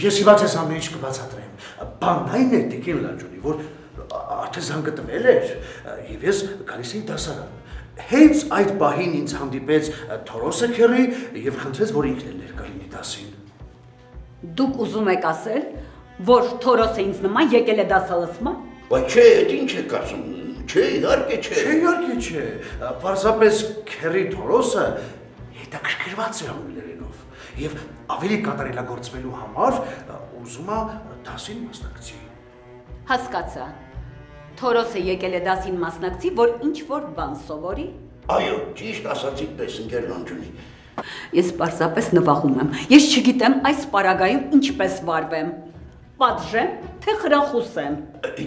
Ես հիմա ձեզ ամեն ինչ կբացատրեմ։ Բանն այն է Տիկին Լանջոնի, որ արդեն զանգը տվել էր, եւ ես գալիս էի դասարան։ Հենց այդ պահին ինձ հանդիպեց Թորոսը քեռի եւ խնդրեց, որ ինքն էլ ներկա լինի դասին։ Դուք ուզում եք ասել, որ Թորոսը ինձ նման եկել է դասալսման։ Բայց չէ, դա ինչ եք ասում։ Չէ, իհարկե չէ։ Չէ, իհարկե չէ։ Պարզապես քեռի Թորոսը հետաքրքրված է անգլերենով եւ ավելի կատարելագործվելու համար ուզում է դասին մասնակցի։ Հասկացա։ Թորոսը եկել է դասին մասնակցի, որ ինչ որ բան սովորի։ Այո, ճիշտ ասացիք պես ընկեր Լանջոնի։ Ես պարզապես նվաղում եմ։ Ես չգիտեմ այս պարագայում ինչպես վարվեմ։ Պատժեմ, թե խրախուսեմ։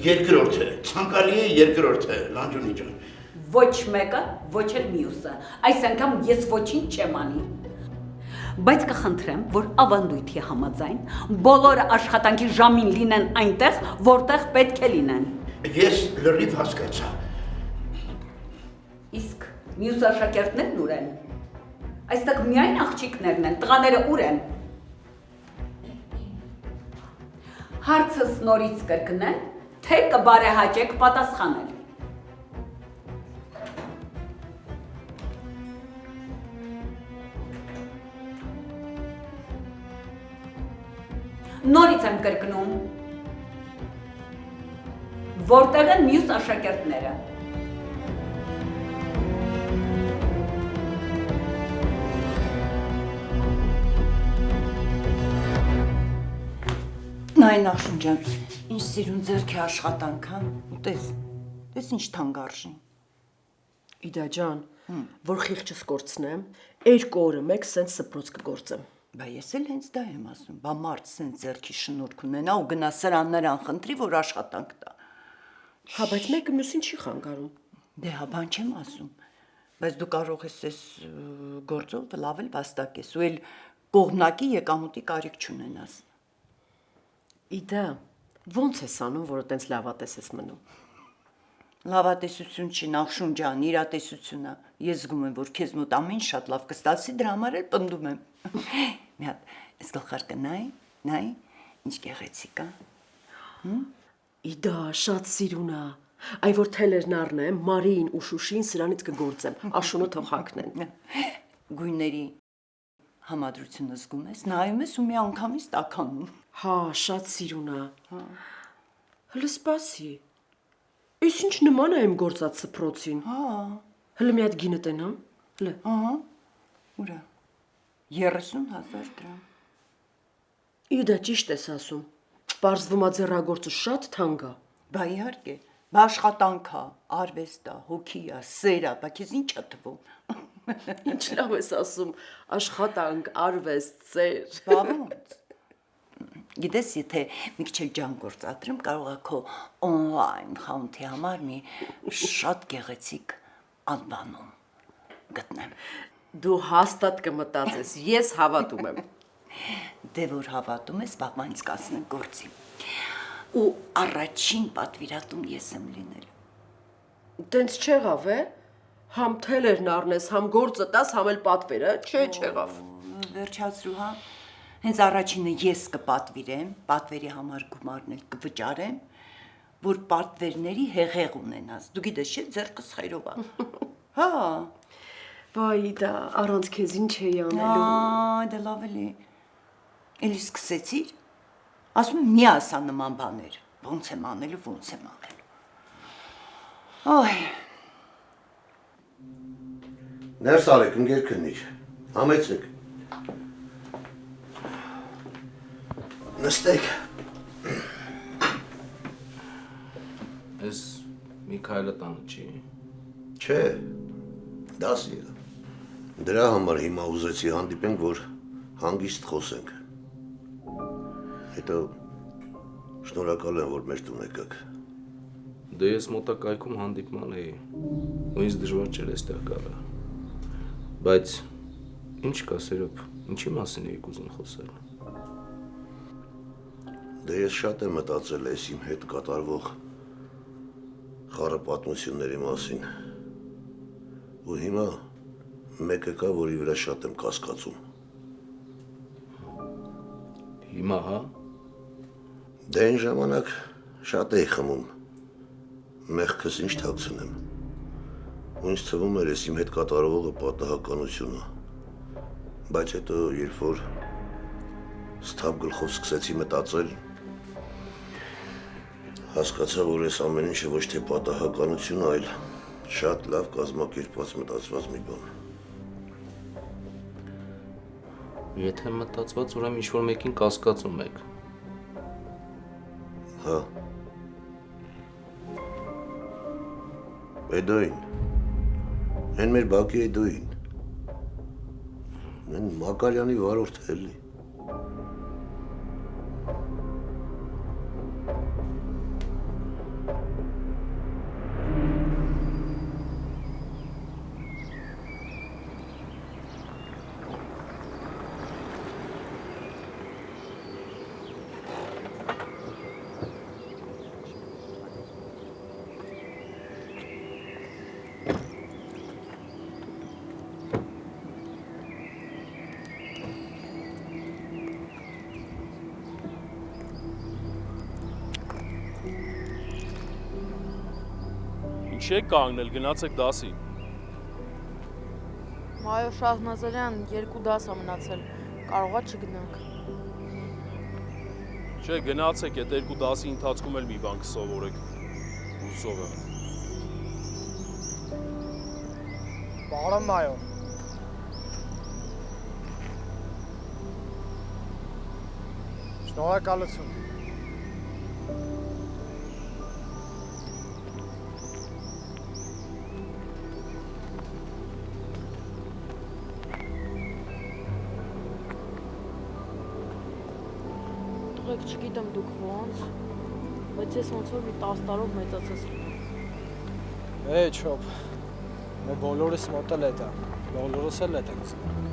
Երկրորդը, ցանկալի է երկրորդը, Լանջոնի ջան։ Ոչ մեկը, ոչ էլ մյուսը։ Այս անգամ ես ոչինչ չեմ անի։ Բայց կխնդրեմ, որ ավանդույթի համաձայն բոլորը աշխատանքի ժամին լինեն այնտեղ, որտեղ պետք է լինեն։ Ես լրիվ հասկացա։ Իսկ մյուս աշակերտներն ուր են։ Այստեղ միայն աղջիկներն են, տղաները ուր են։ Հարցս նորից կրկնեմ, թե կբարեհաճեք պատասխանել։ Նորից եմ կրկնում։ Որտեղ են մյուս աշակերտները։ Նայ Նախշուն ջան, ինչ սիրուն ձեռքի աշխատանք, հա, ու տես ինչ թանկարժի։ Իդա ջան, որ խիղճս կորցնեմ, 2 օրը մեկ սենց սփռոց կգործեմ։ Բա ես էլ հենց դա եմ ասում, բա մարդ սենց ձեռքի շնորհք ունենա ու գնա սրաններան խնդրի, որ աշխատանք տա։ Հա, բայց մեկը մյուսին չի խանգարում։ Դե հա, բան չեմ ասում, բայց դու կարող ես այս գործով լավ էլ վաստակես ու էլ կողմնակի եկամուտի կարիք չունենաս։ Իդա, ո՞նց ես անում, որ տենց լավատես ես մնում։ Լավատեսություն չի, Նախշուն ջան, իրատեսություն է։ Ես զգում եմ, որ քեզ մոտ ամեն շատ լավ կստացի, դրա համար էլ պնդում եմ։ Մի հատ, այս գլխարկը նայ, ինչ գեղեցիկ է։ Իդա, շատ սիրուն է։ Այ որ թելերն առնեմ, Մարիին ու Շուշին սրանից կգործեմ, աշունը թող հագնեն։ Գույների համադրությունը զգում ես, նայում ես ու մի անգամից տաքանում։ Հա, շատ սիրուն է։ Հələ սպասի։ Այս ինչ նման է իմ գործած սփռոցին։ Հա։ Հələ մի հատ գինը տենամ։ Հələ։ Ահա։ Ուրա։ 30,000 դրամ։ Իդա, ճիշտ ես ասում։ Պարզվում է ձեռագործը շատ թանկ է։ Բա իհարկե, բա աշխատանք է, արվեստ է, հոգի է, սեր է, բա քեզ ինչ է թվում։ Ինչ լավ ես ասում, աշխատանք, արվեստ, ծեր։ Բա ոնց։ Գիտես, եթե մի քիչ ջան գործադրեմ, կարող է քո on-line account-ի համար մի շատ գեղեցիկ անվանում գտնեմ։ Դու հաստատ կմտածես, ես հավատում եմ։ Դե որ հավատում ես, վաղվա ինձ կացնեմ գործի։ Ու առաջին պատվիրատուն ես եմ լինելու։ Տենց չեղավ է։ Համ թելերն առնես, համ գործը տաս, համ էլ պատվերը, չէ, չեղավ։ Վերջացրու, հա։ Հենց առաջինը ես կպատվիրեմ, պատվերի համար գումարն էլ կվճարեմ, որ պատվերների հեղեղ ունենաս։ Դու գիտես, չէ, ձեռքս խերով է։ Հա։ Վայ, դա առանց քեզ ինչ էի անելու։ Դե լավ էլի։ Էլի սկսեցիր։ Ասում եմ, մի ասա նման բաներ։ Ոնց եմ անելու, ոնց եմ անելու։ Այ։ Ներս արեք, ընկեր քննիչ։ Համեցեք։ Նստեք։ Ես Միքայելը տանը չի։ Չէ, դասի է։ Դրա համար հիմա ուզեցի հանդիպենք, որ հանգիստ խոսենք։ Հետո շնորհակալ եմ, որ մեր տուն եկաք։ Դե ես մոտակայքում հանդիպման էի, ու ինձ դժվար չէր այստեղ գալը։ Բայց ինչ կա Սերոբ, ինչի մասին էիք ուզում խոսել։ Դե ես շատ եմ մտածել այս իմ հետ կատարվող խառը պատմությունների մասին։ Ու հիմա մեկը կա, որի վրա շատ եմ կասկածում։ Հիմա, հա։ Դե այն ժամանակ շատ էի խմում, մեղքս ինչ թաքցնեմ, ու ինձ թվում էր ես իմ հետ կատարողը պատահականությունը, բայց հետո երբ որ սթափ գլխով սկսեցի մտածել, հասկացա, որ ես ամեն ինչը ոչ թե պատահականություն, այլ շատ լավ կազմակերպված մտածված մի բան։ Եթե մտածված, ուրեմն ինչ-որ մեկին կասկածում եք։ Հա։ Էդոին։ Են մեր բակի Էդոին։ Են Մակարյանի վարորդը էլի։ Ինչ եք կանգնել, գնացեք դասի։ Մայո Շահնազարյան 2 դաս է մնացել, կարողա չգնանք։ Չէ, գնացեք, այդ 2 դասի ընթացքում էլ մի բան կսովորեք։ Հուսով եմ։ Պարոն Մայո։ Շնորհակալություն։ Տղեկ չգիտեմ դուք ոնց, բայց ես ոնց որ մի 10 տարով մեծացած լինեմ։ Չոփ, մեր բոլորս մոտ էլ էդ է, բոլորս էլ էդ ենք զգում։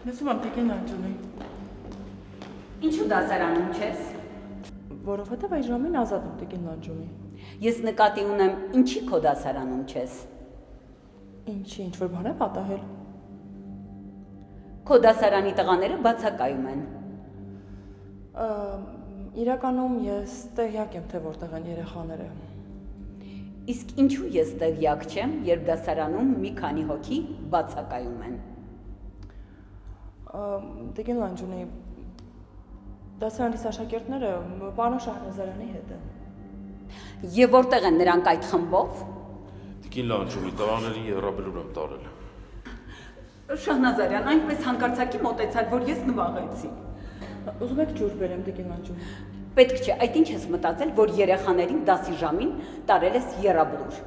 Լսում եմ Տիկին Անջունի, Ինչու դասարանում չես։ որովհետև այս ժամին ազատ եմ Տիկին Անջունի։ Ես նկատի ունեմ, ինչի քո դասարանում չես։ Ինչի, ինչ-որ բան է պատահել։ Քո դասարանի տղաները բացակայում են։ Իրականում ես տեղյակ եմ, թե որտեղ են երեխաները։ Իսկ ինչու ես տեղյակ չեմ, երբ դասարանում մի քանի հոգի բացակայում են։ Տիկին Անջունի, դասարանիս աշակերտները պարոն Շահնազարյանի հետ են։ Եվ որտեղ են նրանք այդ խմբով։ Տիկին Լանջումի տղաներին եռաբլուր եմ տարել։ Շահնազարյան, այնպես հանկարծակի մոտեցար, որ ես նվաղեցի։ Ուզում եք ջուր բերեմ Տիկին Անջունի։ Պետք չէ, այդ ինչ ես մտածել, որ երեխաներին դասի ժամին տարել ես եռաբլուր։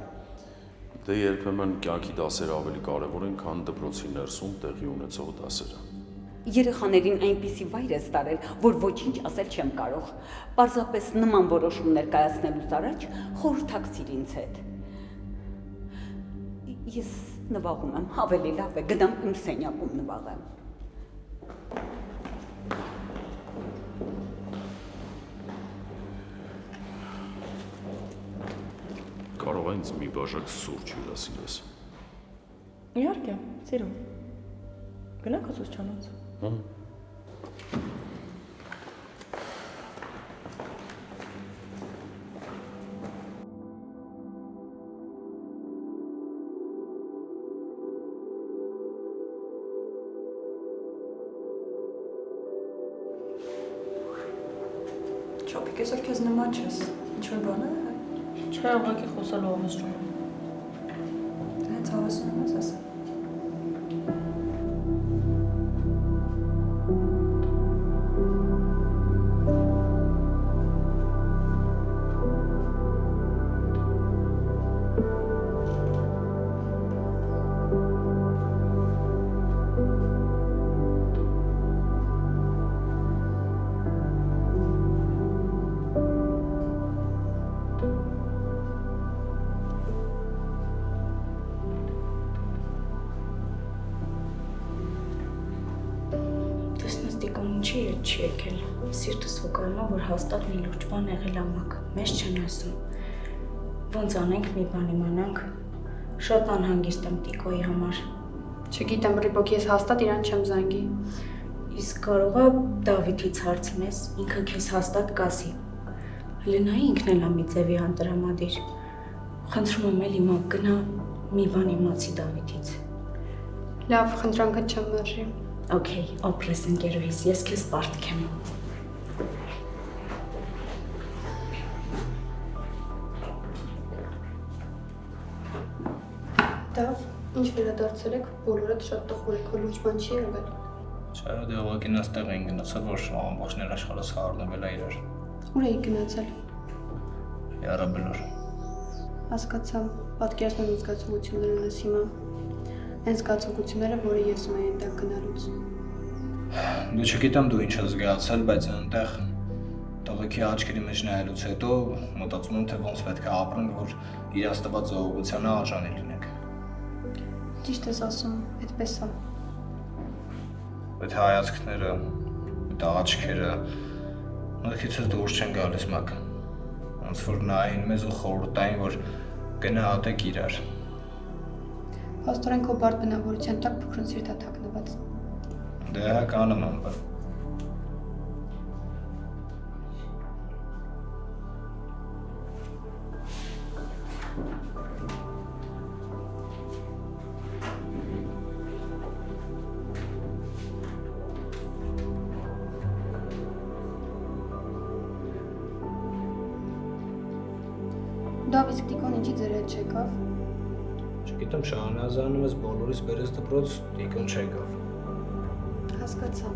Դե երբեմն կյանքի դասերը ավելի կարևոր են, քան դպրոցի ներսում տեղի ունեցող դասերը։ Երեխաներին այնպիսի վայր ես տարել, որ ոչինչ ասել չեմ կարող։ Պարզապես նման որոշումներ կայացնելուց առաջ խորհրդակցիր ինձ հետ։ Ես նվաղում եմ, ավելի լավ է, գնամ իմ սենյակում նվաղեմ։ Կարող է ինձ մի բաժակ սուրճ հյուրասիրես։ Իհարկե, սիրում։ Գնանք ուսուցչանոց։ Չոպիկ, այսօր քեզ նման չես, ինչ-որ բան է։ Չէ, ուղղակի խոսալու հավեսում եմ։ Դե հենց հավեսում ես ասա։ չի եկել։ Սիրտս վկայում է, որ հաստատ մի լուրջ բան եղել է մակ։ Մեզ չեն ասում։ Ոնց անենք, մի բան իմանանք։ Շատ անհանգիստ եմ Տիկոյի համար։ Չգիտեմ, Ռիբոկ, ես հաստատ իրան չեմ զանգի։ Իսկ կարող է Դավիթից հարցնես, ինքը քեզ հաստատ կասի։ Լենայի ինքն էլ է մի ձևի անտրամադիր։ Խնդրում եմ էլի մակ, գնա մի բան իմացի Դավիթից։ Լավ, խնդրանքդ չեմ մերժի։ Okay, օպրես ընկերուհիս, ես քեզ պարտքեմ։ Դավ, ինչ վերադարձել եք, բոլորդ շատ տխուր եք, որ լուրջ բան չի եղել։ Չէ, դե ուղղակի նստեղ էին գնացել, որ ամբողջն աշխարհս հարնվել է իրար։ Ուր էիք գնացել։ Յարաբլոր։ Հասկացա, պատկերացնում եմ զգացողություններ ունես հիմա։ Այն զգացողությունները, որը ես ունեի այնտեղ գնալուց։ Դու չգիտեմ դու ինչ ես զգացել, բայց այնտեղ տղեկի աչքերի մեջ նայելուց հետո մտածում եմ, թե ոնց պետք է ապրենք, որ իրաց տված զողողությանը արժանի լինենք։ Ճիշտ ես ասում, այդպես է։ Այդ հայացքները, այդ աչքերը մտքիցս դուրս չեն գալիս մակ։ Ոնց որ նային մեզ ու խորհրդային, որ գնահատեք իրար։ Փաստորեն քո բարդ բնավորության տակ փոքրն սիրտ է թաքնված։ Դե հա կանեմ ամբը։ Դավ, իսկ Տիկոն ինչի ձեր հետ չեկավ։ Չգիտեմ, Շահնազանում ես բոլորիս բերես դպրոց, Տիկոն չեկավ։ Հասկացա։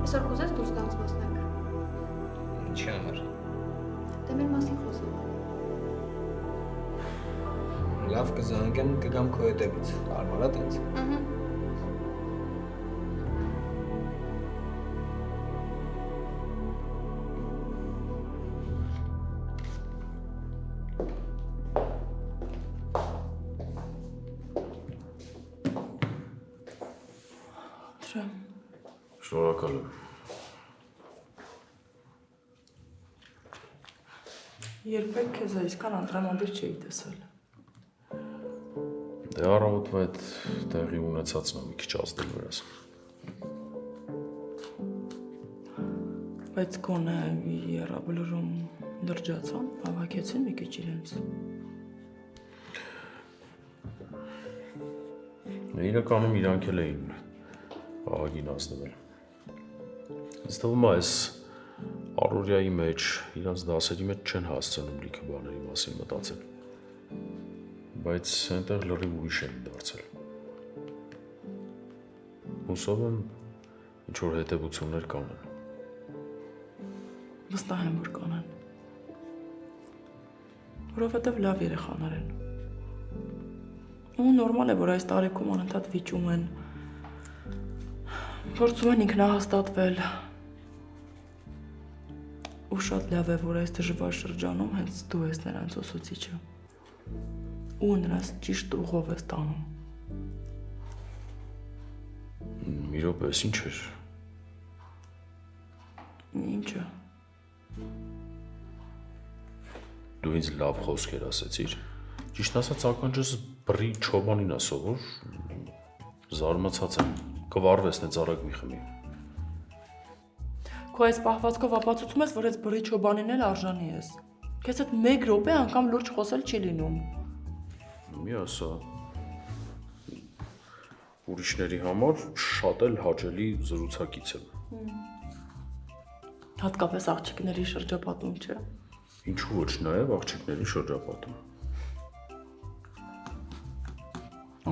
Այսօր կուզես դուրս գանք զբոսնենք։ Ինչի համար։ Դե մեր մասին խոսենք։ Լավ կզանգեմ, կգամ քո հետևից։ Կարմար է տենց։ Շնորհակալ եմ։ Երբեք քեզ այսքան անտրամադիր չէի տեսել։ Դե առավոտվա այդ տեղի ունեցածն մի քիչ ազդել վրաս։ Բայց գոնե Եռաբլուրում լրջացան, հավաքեցին մի քիչ իրենց։ Իրականում իրանք էլ էին աղագին ազնվել։ Ինձ թվում է այս առօրյայի մեջ, իրանց դասերի մեջ չեն հասցնում լիքը բաների մասին մտածել։ Բայց այնտեղ լրիվ ուրիշ էին դարձել։ Հուսով եմ ինչ-որ հետևություններ կանեն։ Վստահ եմ, որ կանեն։ Որովհետև լավ երեխաներ են։ Ու նորմալ է, որ այս տարիքում անընդհատ վիճում են, փորձում են ինքնահաստատվել։ Ու շատ լավ է, որ այս դժվար շրջանում հենց դու ես նրանց ուսուցիչը։ Ու նրանց ճիշտ ուղով ես տանում։ Մի րոպե, ինչ էր։ Ինչը։ Դու ինձ լավ խոսքեր ասեցիր։ Ճիշտ ասած, ականջս բռի չոբանին է սովոր, զարմացած եմ, կվարվես նենց արագ մի խմի։ Քո այս պահվածքով ապացուցում ես, որ այս բռի չոբանին էլ արժանի ես։ Քեզ հետ 1 րոպե անգամ լուրջ խոսել չի լինում։ Մի ասա, ուրիշների համար շատ էլ հաճելի զրուցակից եմ։ Հատկապես աղջիկների շրջապատում, չէ։ Ինչու ոչ, նաև աղջիկների շրջապատում։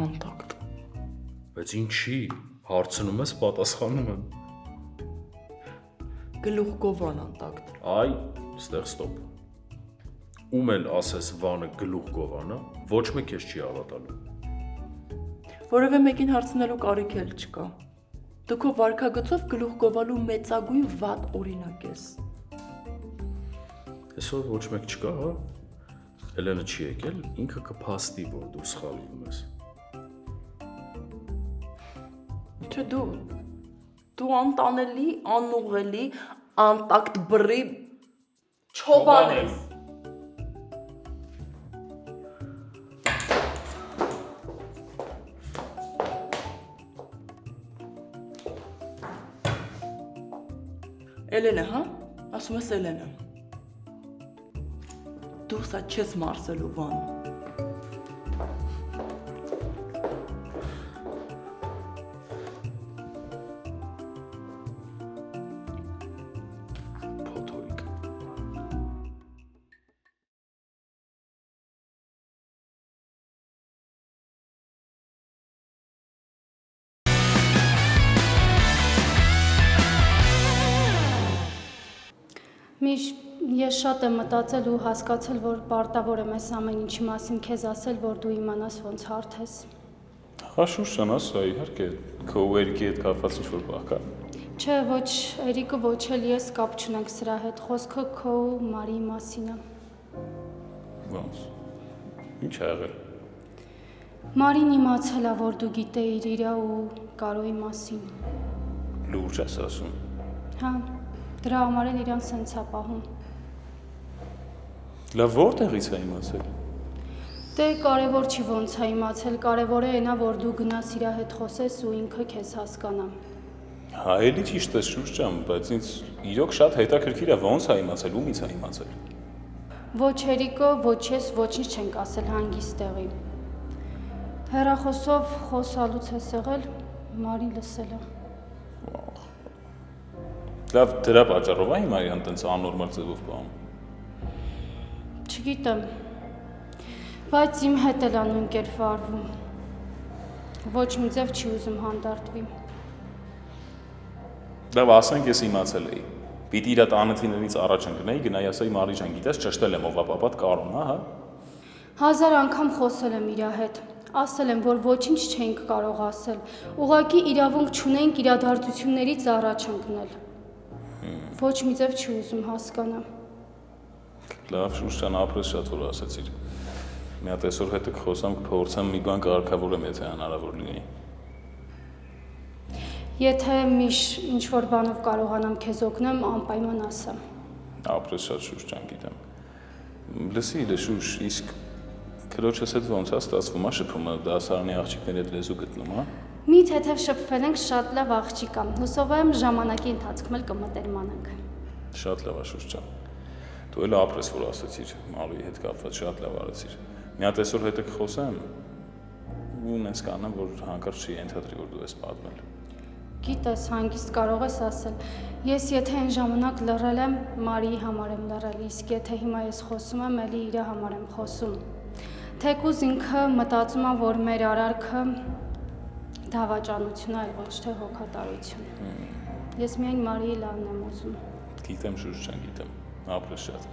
Անտակտ։ Բայց ինչի, հարցնում ես, պատասխանում եմ։ Գլուխ գովան անտակտ։ Այ, ստեղ ստոպ։ Ում էլ ասես վանը գլուխ գովանա, ոչ մեկ ես չի հավատալու։ Որևէ մեկին հարցնելու կարիք էլ չկա։ Դու քո վարքագծով գլուխ գովալու մեծագույն վատ օրինակ ես։ Այսօր ոչ մեկ չկա, հա։ Էլենը չի եկել, ինքը կփաստի, որ դու սխալվում ես։ Չէ, դու անտանելի, անուղելի, անտակտ բռի չոբան ես։ Էլենը, հա? Ասում ես Էլենը։ Դու սա չես մարսելու Վան։ Փոթորիկ։ Միշ, ես շատ եմ մտածել ու հասկացել, որ պարտավոր եմ այս ամեն ինչի մասին քեզ ասել, որ դու իմանաս ոնց հարթես։ Հա շուշան ասա, իհարկե, քո ու Էրիկի հետ կապված ինչ-որ բախ կա։ Չէ, ոչ Էրիկը, ոչ էլ ես կապ չունենք սրա հետ, խոսքը քո ու Մարիի մասին է։ Ոնց։ Ինչ ա եղել։ Մարին իմացել է, որ դու գիտեիր իրա ու Կարոյի մասին։ Լուրջ ես ասում։ Հա, դրա համար էլ իրան սենց է պահում։ Լավ որտեղից է իմացել։ Դե կարևոր չի ոնց է իմացել, կարևորը այնա, որ դու գնաս իրա հետ խոսես ու ինքը քեզ հասկանա։ Հա, էլի ճիշտ ես շուշ ջան, բայց ինձ իրոք շատ հետաքրքիր է ոնց է իմացել, ումից է իմացել։ Ոչ Էրիկը, ոչ ես ոչինչ չենք ասել հանգիստ տեղի։ Հեռախոսով խոսալուց ես եղել, Մարին լսել է։ Լավ, դրա պատճառով է հիմա իրան տենց աննորմալ ձևով պահում։ Չգիտեմ, բայց իմ հետ էլ անուն կերպ վարվում։ Ոչ մի ձև չի ուզում հանդարտվի։ Լավ, ասենք ես իմացել էի։ Պիտի իրա տանեթիներից առաջ ընկնեի, գնայի ասեի Մարի ջան, գիտես, ճշտել եմ ով ապապատ Կարոն, հա։ 1000 անգամ խոսել եմ իրա հետ։ Ասել եմ, որ ոչինչ չենք կարող ասել։ Ուղղակի իրավունք չունենք իրադարձություններից առաջ ընկնել։ Ոչ մի ձև չի ուզում հասկանա։ Լավ, շուշ ջան, ապրես շատ որ ասացիր։ Մի հատ այսօր հետը կխոսամ, կփորձեմ մի բան կարգավորեմ, եթե հնարավոր լինի։ Եթե միշ ինչ-որ բանով կարողանամ քեզ օգնեմ, անպայման ասա։ Ապրես շատ շուշ ջան, գիտեմ։ Լսի, շուշ, իսկ քրոջս հետ ոնց է ստացվում, շփումը դասարանի աղջիկների հետ լեզու գտնում, հա։ Մի թեթև շփվել ենք, շատ լավ աղջիկ է։ Հուսով եմ ժամանակի ընթացքում էլ կմտերմանանք։ Շատ լավ է շուշ ջան։ Դու էլ ապրես որ ասացիր, Մարիի հետ կապված շատ լավ արեցիր։ Մի հատ այսօր հետը կխոսեմ ու նենց կանեմ, որ հանկարծ չի ենթադրի, որ դու ես պատմել։ Գիտես, հանգիստ կարող ես ասել։ Ես եթե այն ժամանակ լռել եմ, Մարիի համար եմ լռել, իսկ եթե հիմա ես խոսում եմ, էլի իր համար եմ խոսում։ Թեկուզ ինքը մտածում է, որ մեր արարքը դավաճանություն է, այլ ոչ թե հոգատարություն։ Ես միայն Մարիի լավն եմ ուզում։ Գիտեմ, շուշ ջան, գիտեմ։ Ապրես շատ։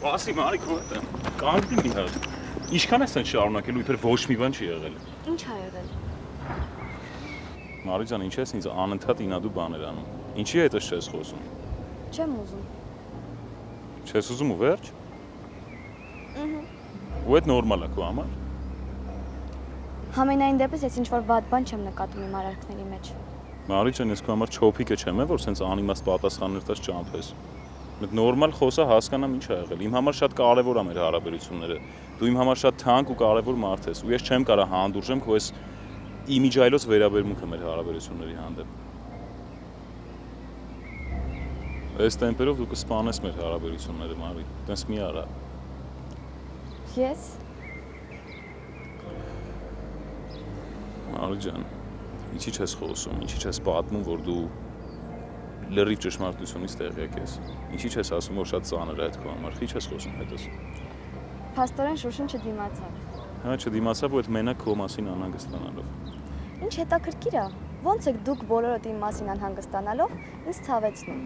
Սպասի, Մարի, քո հետ եմ։ Կանգնի մի հատ։ Ինչքան ես այն շարունակելու, իբր ոչ մի բան չի եղել։ Ինչ ա եղել։ Մարի ջան, ինչ ես ինձ անընդհատ ինադու բաներ անում։ Ինչի հետ ես չես խոսում։ Չեմ ուզում։ Չես ուզում ու վերջ։ Ու այդ նորմալ է քո համար։ Համենայն դեպս ես ինչ-որ վատ բան չեմ նկատում իմ արարքների մեջ։ Մարի ջան, ես քո համար չոփիկը չեմ, որ սենց անիմաստ պատասխաններ տաս ճամփես։ Մենք նորմալ խոսա հասկանամ ինչ ա եղել։ Իմ համար շատ կարևոր է մեր հարաբերությունները։ Դու իմ համար շատ թանկ ու կարևոր մարդ ես, ու ես չեմ կարող հանդուրժեմ քո այս իմիջայլոց վերաբերմունքը մեր հարաբերությունների հանդեպ։ Այս տեմպերով դու կսպանես մեր հարաբերությունները, Մարի, տենց մի արա։ Ես։ Մարի ջան, ինչի՞ չես խոսում, ինչի՞ չես պատմում, որ դու լրիվ ճշմարտությունից տեղյակ ես։ Ինչի՞ չես ասում, որ շատ ծանր է այդ քո համար, ի՞նչ ես խոսում հետս։ Փաստորեն Շուշին չդիմացավ։ Հա, չդիմացավ ու այդ մենակ քո մասին անհանգստանալով։ Ինչ հետաքրքիր է։ Ոնց եք դուք բոլորդ իմ մասին անհանգստանալով ինձ ցավեցնում։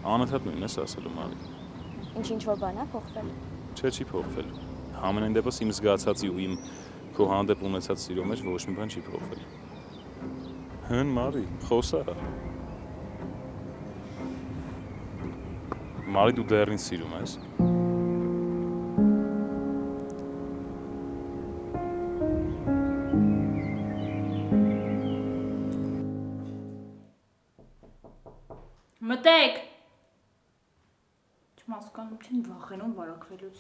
Անընդհատ նույնն ես ասելու, Մարի։ Ինչ որ բան է փոխվել։ Չէ, չի փոխվել։ Համենայն դեպս իմ զգացածի ու իմ քո հանդեպ ունեցած սիրո մեջ ոչ մի բան չի փոխվել։ Հն Մարի, խոսա։ Մարի, դու դեռ ինձ սիրում ես։ Մտեք։ Չմասկանում չեն վախենում վարակվելուց։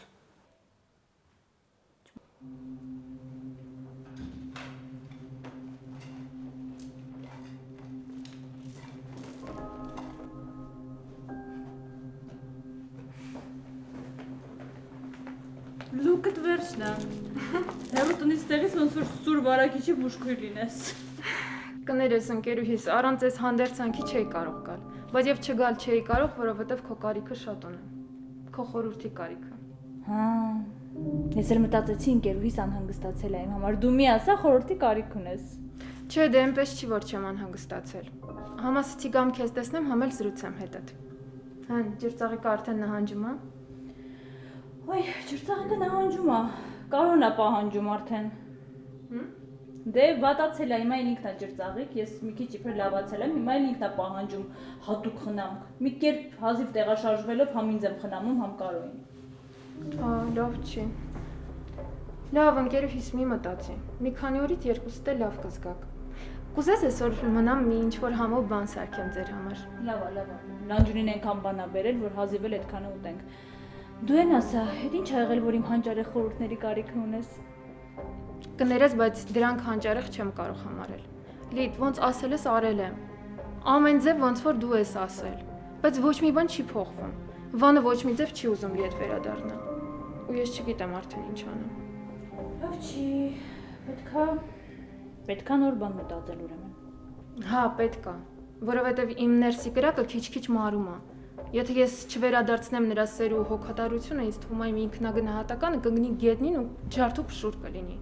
Լուկդ վերջն է։ Հերու տնից տեղից ոնց որ սուր վարակիչի բուժքույր լինես։ Կներես ընկերուհիս, առանց այս հանդերձանքի չէի կարող գալ, բայց եւ չգալ չէի կարող, որովհետեւ քո կարիքը շատ ունեմ։ Քո խորհրդի կարիքը։ Հա։ Ես էլ մտածեցի ընկերուհիս անհանգստացել է իմ համար։ Դու մի ասա խորհրդի կարիք ունես։ Չէ, դե այնպես չի, որ չեմ անհանգստացել։ Համասեցի գամ քեզ տեսնեմ, համ էլ զրուցեմ հետդ։ Հան, ջրծաղիկը արդեն նահանջում է։ Ոյ, ջրծաղիկը նահանջում է։ Կարոն է պահանջում արդեն։ Դե վատացել է, հիմա ինքն է ջրծաղիկ, ես մի քիչ իբր լավացել եմ, հիմա ինքն է պահանջում հատուկ խնամք։ Մի կերպ հազիվ տեղաշարժվելով համ ինձ եմ խնամում, համ Կարոին։ Լավ չի։ Լավ, ընկերուհիս մի մտածի։ Մի քանի օրից երկուսդ էլ լավ կզգաք։ Կուզես այսօր մնամ մի ինչ-որ համով բան սարքեմ ձեր համար։ Լավ է։ Լանջունին այնքան բան ա բերել, որ հազիվ էլ այդքանը ուտենք։ Դու են ասա, հետ ինչ ա եղել, որ իմ հանճարեղ խորհուրդների կարիքը ունես։ Կներես, բայց դրանք հանճարեղ չեմ կարող համարել։ Լիդ, ոնց ասել ես, արել եմ։ Ամեն ձև ոնց որ դու ես ասել, բայց ոչ մի բան չի փոխվում։ Վանը ոչ մի ձև չի ուզում ետ վերադառնա։ Ու ես չգիտեմ արդեն ինչ անեմ։ Լավ չի, պետքա նոր բան մտածել ուրեմն։ Հա, պետքա, որովհետև իմ ներսի կրակը քիչ-քիչ մարում է։ Եթե ես չվերադարձնեմ նրա սեր ու հոգատարությունը, ինձ թվում է իմ ինքնագնահատականը կգնի գետնին ու ջարդու փշուր կլինի։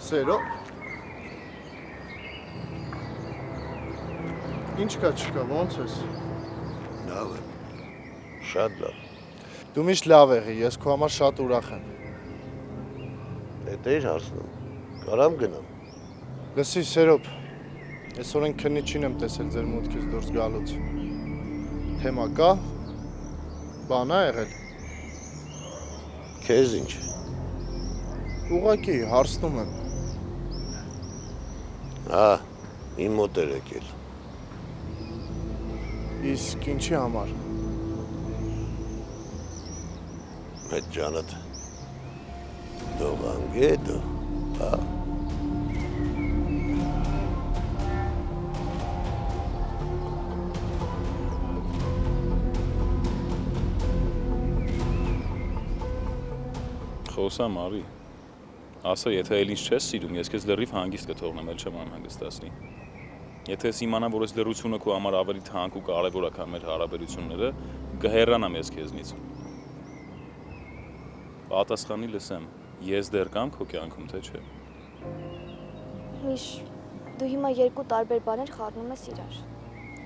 Սերո։ Ինչ կա չկա, ոնց ես։ Լավ է։ Շատ լավ։ Դու միշտ լավ եղի, ես քո համար շատ ուրախ եմ։ Էդ էիր հարցնում։ Կարամ գնամ։ Լսի, Սերոբ, այսօր քննիչին եմ տեսել ձեր մուտքից դուրս գալուց։ Թեմա կա։ Բան ա եղել։ Քեզ ինչ։ Ուղղակի հարցնում եմ։ Հա, իմ մոտ էր եկել։ Իսկ ինչի համար։ Այդ ջանդ դողանգեդը, հա։ Խոսա Մարի, ասա, եթե էլ ինչ չես սիրում, ես քեզ լրիվ հանգիստ կթողնեմ, էլ չեմ անհանգստացնի։ Եթե ես իմանամ, որ այս լրությունը քո համար ավելի թանկ ու կարևոր է, քան մեր հարաբերությունները, կհեռանամ ես քեզնից։ Պատասխանի լսեմ, ես դեռ կամ քո կյանքում, թե չէ։ Միշ, դու հիմա երկու տարբեր բաներ խառնում ես իրար։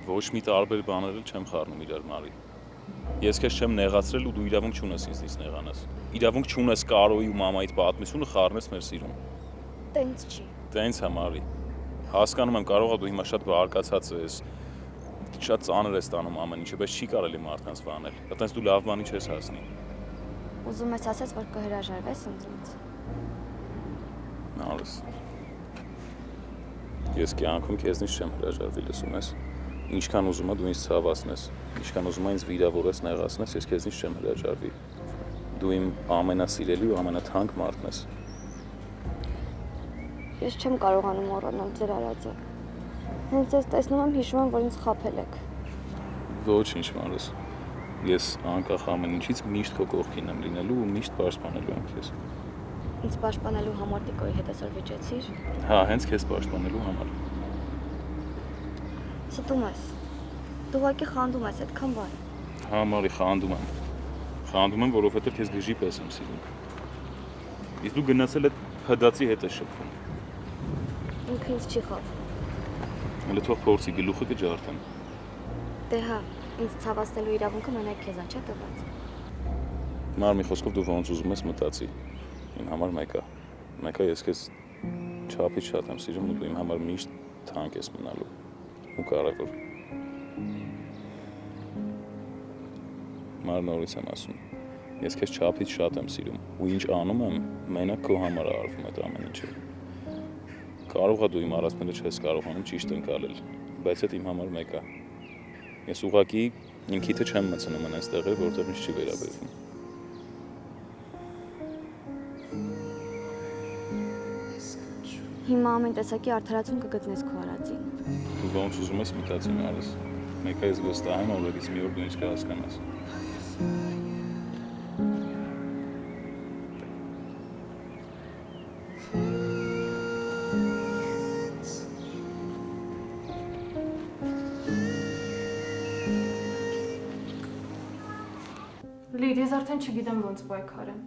Ոչ մի տարբեր բաներ էլ չեմ խառնում իրար, Մարի։ Ես քեզ չեմ նեղացրել ու դու իրավունք չունես ինձնից նեղանաս։ Իրավունք չունես Կարոյի ու մամայիդ պատմությունը խառնես մեր սիրուն։ Տենց չի։ Տենց է, Մարի։ Հասկանում եմ, կարող է դու հիմա շատ բարկացած ես, շատ ծանր ես տանում ամեն ինչը, բայց չի կարելի մարդկանց վանել։ Այդտենց դու լավ բանի չես հասնի։ Ուզում ես ասես, որ կհրաժարվես ինձնից։ Նարս։ Ես կյանքում քեզնից չեմ հրաժարվի, լսում ես։ Ինչքան ուզում ես դու ինձ ցավացնես, ինչքան ուզում ես ինձ վիրավորես, նեղացնես, ես քեզնից չեմ հրաժարվի։ Դու իմ ամենասիրելի ու ամենաթանկ մարդն ես։ Ես չեմ կարողանում մոռանալ ձեր արածը։ Հենց ես տեսնում եմ, հիշում եմ, որ ինձ խաբել եք։ Ոչինչ, Մարս։ Ես անկախ ամեն ինչից միշտ քո կողքին եմ լինելու ու միշտ պաշտպանելու եմ քեզ։ Ինձ պաշտպանելու համար Տիկոյի հետ այսօր վիճեցիր։ Հա, հենց քեզ պաշտպանելու համար։ Ստում ես։ Դու ուղղակի խանդում ես այդքան բան։ Հա, Մարի, խանդում եմ։ Խանդում եմ, որովհետև քեզ գժի պես եմ սիրում։ Իսկ դու գնացել այդ հդացի հետ ես շփվում։ Ինքը ինձ չի խաբում։ Հələ թող փորձի գլուխը կջարդեմ։ Դե հա, ինձ ցավացնելու իրավունքը մենակ քեզ աչա տված։ Մար մի խոսքով դու ոնց ուզում ես մտածի։ Իմ համար մեկը ես քեզ չափից շատ եմ սիրում ու դու իմ համար միշտ թանկ ես մնալու ու կարևոր։ Մար նորից եմ ասում։ Ես քեզ չափից շատ եմ սիրում ու ինչ անում եմ, մենակ քո համար արվում այդ ամեն ինչը։ Կարող է դու իմ արածները չես կարողանում ճիշտ ընկալել, բայց այդ իմ համար մեկը։ Ես ուղղակի իմ քիթը չեմ մտցնում այն այստեղը, որտեղ ինձ չի վերաբերվում։ Հիմա ամեն տեսակի արդարացում կգտնես քո արածին։ Դու ոնց ուզում ես մտածի Մարս։ Մեկը ես վստահ եմ, օրերից մի օր դու ինձ կհասկանաս։ Լիր, ես արդեն չգիտեմ ոնց պայքարեմ։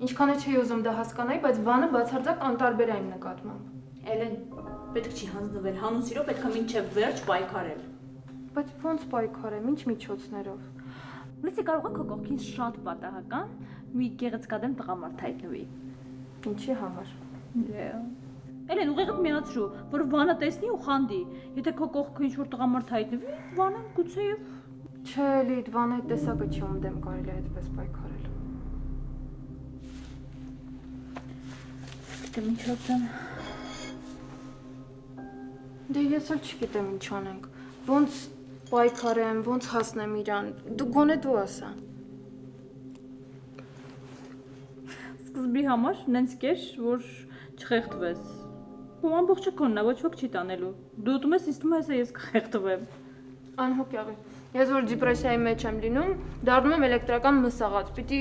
Ինչքան է չի ուզում դա հասկանայի, բայց Վանը բացարձակ անտարբեր է իմ նկատմամբ։ Էլեն, պետք չի հանձնվել, հանուն սիրո պետք է մինչև վերջ պայքարել։ Բայց ոնց պայքարեմ, ինչ միջոցներով։ Լսի, կարող է քո կողքին շատ պատահական մի գեղեցկադեմ տղամարդ հայտնվի։ Ինչի համար։ Էլեն, ուղեղդ միացրու, որ Վանը տեսնի ու խանդի։ Եթե քո կողքին ինչ-որ տղամարդ հայտնվի, Վանը գուցեև Չէ, Լիդ, Վանը այդ տեսակը չի, ում դեմ կարելի է այդպես պայքարել։ Դե միջոցն։ Դե ես էլ չգիտեմ ինչ անենք։ Ոնց պայքարեմ, ոնց հասնեմ իրան։ Դու գոնե դու ասա։ Սկզբի համար նենց կեր, որ չխեղդվես։ Ու ամբողջը քոնն է, ոչ ոք չի տանելու։ Դու ուտում ես, իստում ես, ես կխեղդվեմ։ Անհոգ եղի։ Ես որ դիպրեսիայի մեջ եմ լինում, դառնում եմ էլեկտրական մսաղած։ Պիտի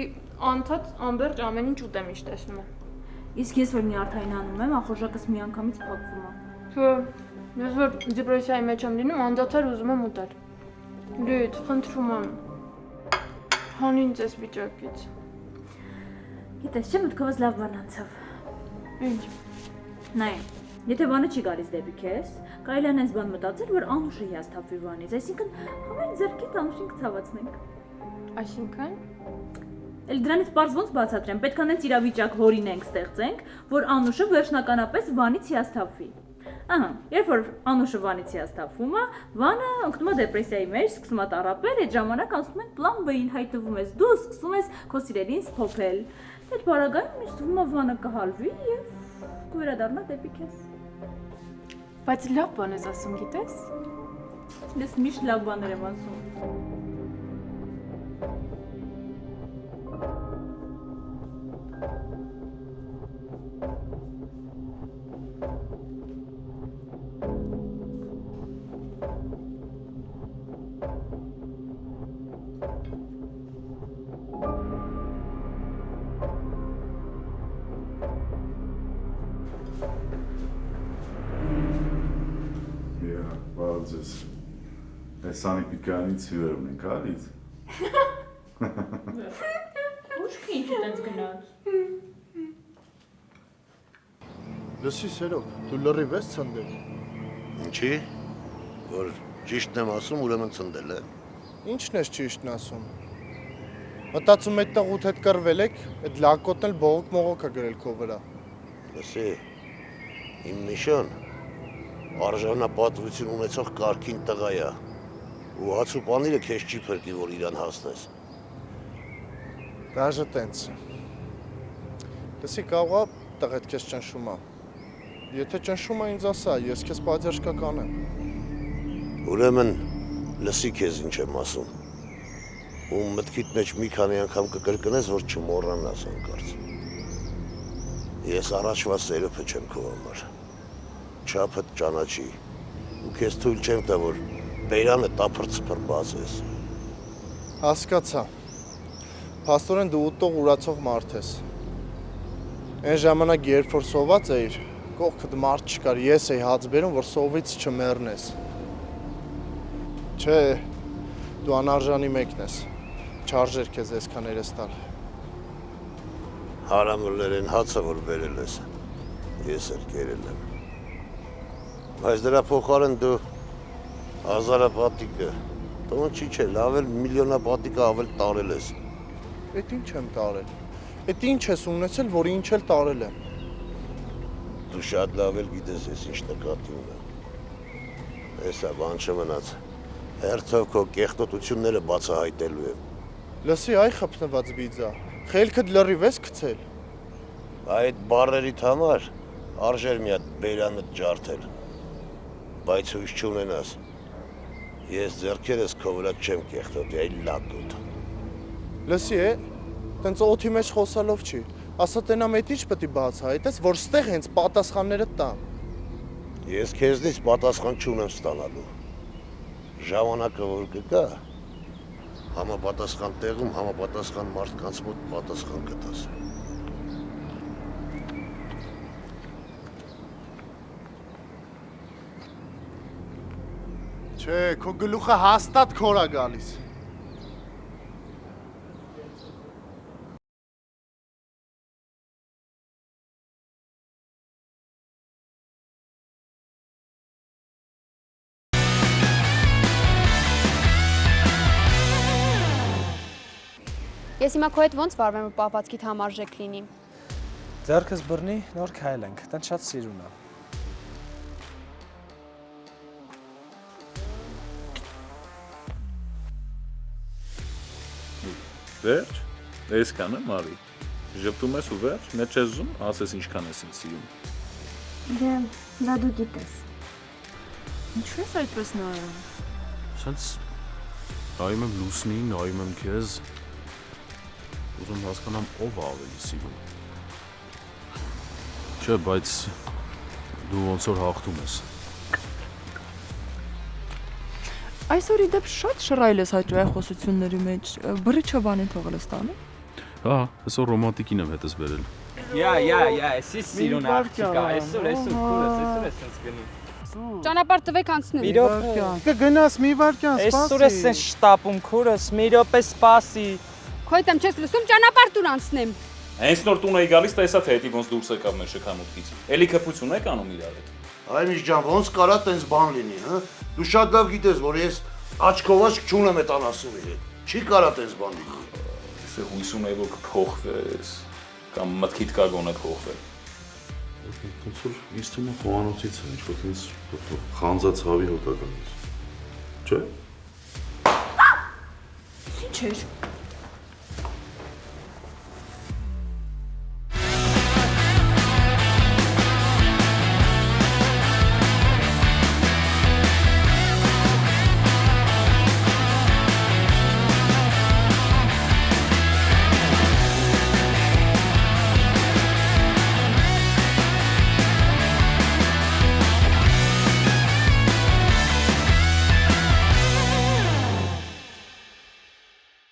անդադ անբերջ ամեն ինչ ուտեմ, ինչ տեսնում եմ։ Իսկ ես որ նյարդային անում եմ, ախորժակս միանգամից փակվում է։ Հա, ես որ դիպրեսիայի մեջ եմ լինում, անդադար ուզում եմ ուտել։ Լիդ, խնդրում եմ։ Հան ինձ այս վիճակից։ Գիտես, չէ՞ մտքովս լավ բան անցավ։ Ինչ։ Նայ, եթե Վանը չի գալիս դեպի քեզ, կարելի է այնպես բան մտածել, որ Անուշը հիասթափվի Վանից, այսինքն համեն ձեռքից Անուշին կցավացնենք։ Այսինքն Էլ դրանից պարզ ոնց բացատրեմ, պետք է այնց իրավիճակ հորինենք, ստեղծենք, որ Անուշը վերջնականապես Վանից հիասթափվի։ Ահա, երբ որ Անուշը Վանից հիասթափվում է, Վանը ընկնում է դեպրեսիայի մեջ, սկսում է տառապել, այդ ժամանակ անցնում են պլան B-ին, հայտնվում ես դու, սկսում ես քո սիրելին սփոփել։ Այդ բaragայում ինձ թվում է Վանը կհալվի եւ կվերադառնա դեպի քեզ։ Բայց լավ բան ես ասում, գիտես։ Ես միշտ լավ բաներ եմ ասում։ Բարձես, այս սանիպիկյանից հյուրեր ունենք, ալից։ Ուշքի ինչ ետենց գնաց։ Լսի Սերոբ, դու լրիվ ես ցնդել։ Ինչի՞, որ ճիշտն եմ ասում, ուրեմն ցնդել է։ Ինչն ես ճիշտն ասում։ Մտածում այդտեղ ութ հետ կռվել եք, այդ լակոտն էլ բողոք-մողոք է գրել քո վրա։ Լսի, իմ Միշան արժանապատվություն ունեցող կարգին տղա է, ու հաց ու պանիրը քեզ չի փրկի, որ իրան հասնես։ Դաժե տենց։ Լսի, կարող է տղետ քեզ ճնշում է։ Եթե ճնշում է ինձ ասա, ես քեզ պատժ կանեմ։ Ուրեմն լսի քեզ ինչ եմ ասում։ Ու մտքիդ մեջ մի քանի անգամ կկրկնես, որ չմոռանաս հանկարծ։ Ես առաջվա սերուփը չեմ քո համար։ Չափդ ճանաչի։ Ու քեզ թույլ չեմ տա, որ բերանը տափր-ցփր բացես։ Հասկացա։ Փաստորեն դու ուտող ուրացող մարդ ես։ Այն ժամանակ, երբ որ սոված էիր, կողքդ մարդ չկար, ես էի հաց բերում, որ սովից չմեռնես։ Չէ, դու անարժանի մեկն ես։ Չարժեր քեզ այսքան երես տալ։ Հարամուրներեն հացը, որ բերել ես, ես էլ կերել եմ։ Բայց դրա փոխարեն դու հազարապատիկը, տոն չի չէ, լավ էլ միլիոնապատիկը ավել տարել ես։ Էդ ինչ եմ տարել։ Էդ ինչ ես ունեցել, որ ինչ էլ տարել եմ։ Դու շատ լավ էլ գիտես ես ինչ նկատի ունեմ։ Էսա բան չմնաց։ Հերթով քո կեղտոտությունները բացահայտելու եմ։ Լսի, այ խփնված բիձա, խելքդ լրիվ ես գցել։ Այդ բառերիդ համար արժեր մի հատ բերանդ ջարդել։ Բայց հույս չունենաս։ Ես ձեռքերս քո վրա չեմ կեղտոտի, այլ լակոտ։ Լսի, տենց օդի մեջ խոսալով չի։ Ասա տենամ էդ ինչ պետք է բացահայտես, որ ստեղ հենց պատասխանները տան։ Ես քեզնից պատասխան չունեմ ստանալու։ Ժամանակը որ կգա, համապատասխան տեղում համապատասխան մարդկանց մոտ պատասխան կտաս։ Չէ, քո գլուխը հաստատ քորա գալիս։ Ես հիմա քո հետ ոնց վարվեմ, որ պահվածքիդ համարժեք լինի։ Ձեռքս բռնի, նոր քայլենք, տենց շատ սիրուն է։ Վերջ, այսքան է Մարի։ Ժպտում ես ու վերջ, մեծ ես զում, ասես ինչքան ես ինձ սիրում։ Դե, դա դու գիտես։ Ինչու ես այդպես նայում։ Սենց նայում եմ լուսնին, նայում եմ քեզ։ Ուզում հասկանամ ով է ավելի սիրում։ Չէ, բայց դու ոնց որ հաղթում ես։ Այսօր ի դեպ շատ շռայլ ես հաճոյախոսությունների մեջ, բռի չվանին թողել ես տանը։ Հա, այսօր ռոմանտիկին եմ հետս բերել։ Էսի սիրուն աղջիկա, այսօր քուրս, այսօր ես սենց գնում։ Ճանապարհ տվեք անցնեմ։ Մի րոպե։ Կգնաս մի վարքան, սպասի։ Այսօր ես սենց շտապում քուրս, մի րոպե սպասի։ Քո հետ եմ չես լսում, ճանապարհ տուր անցնեմ։ Հենց նոր տուն էի գալիս, տեսա թե հետի ոնց դուրս եկավ մեր շքամուտքից։ Էլի քփություն եք անում իրար հետ։ Այ միշտ ջան, ոնց կարա տենց բան լինի, հա։ Դու շատ լավ գիտես, որ ես աչքով աչք չունեմ այդ անասունի հետ։ Չի կարա տենց բան լինի։ Ես հույս ունեի, որ կփոխվես, կամ մտքիդ կա գոնե փոխվել։ Ոնց որ ինձ թվում է խոհանոցից է, ինչ-որ ինձ խանձած հավի հոտականից։ Չէ՞։ Ինչ էր։